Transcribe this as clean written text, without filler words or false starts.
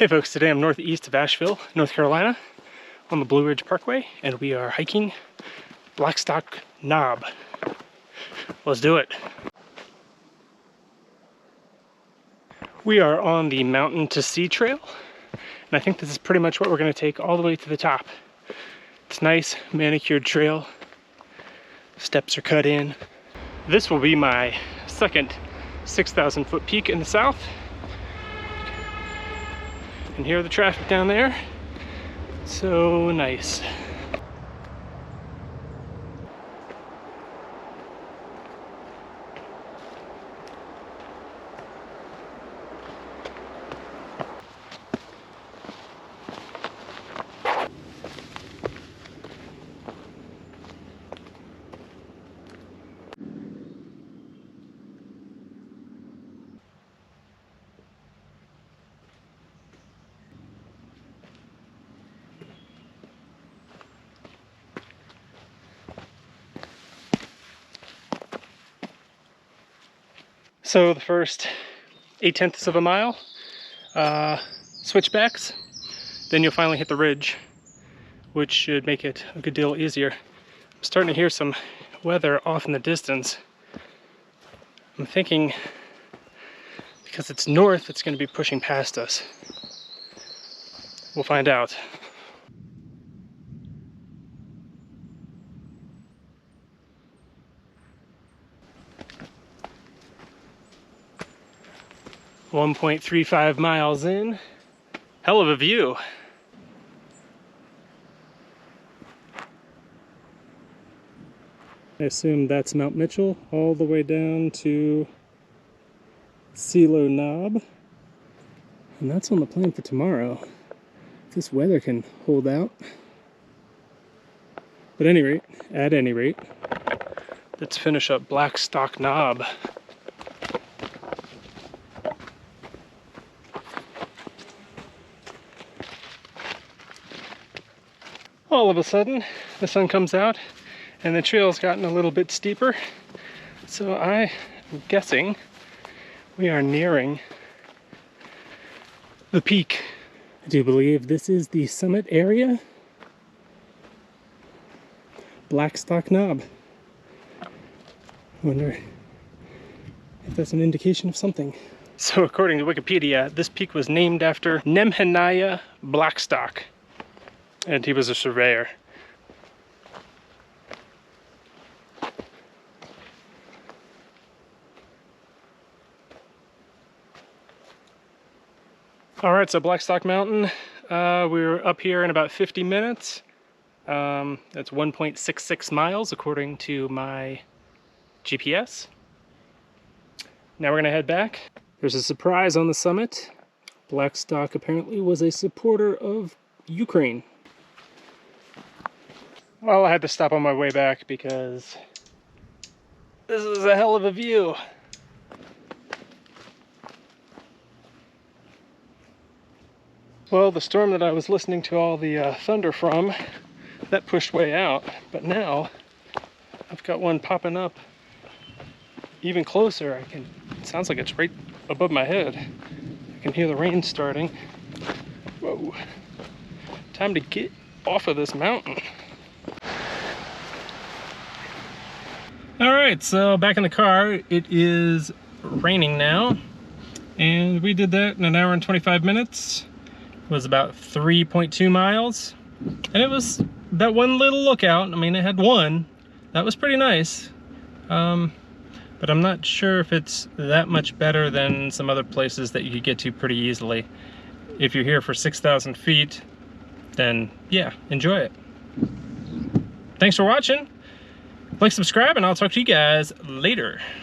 Hey folks, today I'm northeast of Ashville, North Carolina, on the Blue Ridge Parkway, and we are hiking Blackstock Knob. Let's do it. We are on the Mountain to Sea Trail, and I think this is pretty much what we're going to take all the way to the top. It's a nice manicured trail. Steps are cut in. This will be my second 6,000 foot peak in the south. And hear the traffic down there. So nice. So the first 0.8 of a mile, switchbacks, then you'll finally hit the ridge, which should make it a good deal easier. I'm starting to hear some weather off in the distance. I'm thinking because it's north, it's going to be pushing past us. We'll find out. .35 miles in. Hell of a view. I assume that's Mount Mitchell all the way down to Pisgah Knob. And that's on the plan for tomorrow. If this weather can hold out. But at any rate, let's finish up Blackstock Knob. All of a sudden, the sun comes out and the trail's gotten a little bit steeper. So I'm guessing we are nearing the peak. I do believe this is the summit area. Blackstock Knob. I wonder if that's an indication of something. So according to Wikipedia, this peak was named after Nehemiah Blackstock. And he was a surveyor. All right, so Blackstock Mountain, we're up here in about 50 minutes. That's 1.66 miles according to my GPS. Now we're gonna head back. There's a surprise on the summit. Blackstock apparently was a supporter of Ukraine. Well, I had to stop on my way back because this is a hell of a view. Well, the storm that I was listening to all the thunder from, that pushed way out, but now I've got one popping up even closer. It sounds like it's right above my head. I can hear the rain starting. Whoa. Time to get off of this mountain. All right, so back in the car. It is raining now, and we did that in an hour and 25 minutes. It was about 3.2 miles, and it was that one little lookout. I mean, it had one. That was pretty nice, but I'm not sure if it's that much better than some other places that you could get to pretty easily. If you're here for 6,000 feet, then yeah, enjoy it. Thanks for watching. Like, subscribe, and I'll talk to you guys later.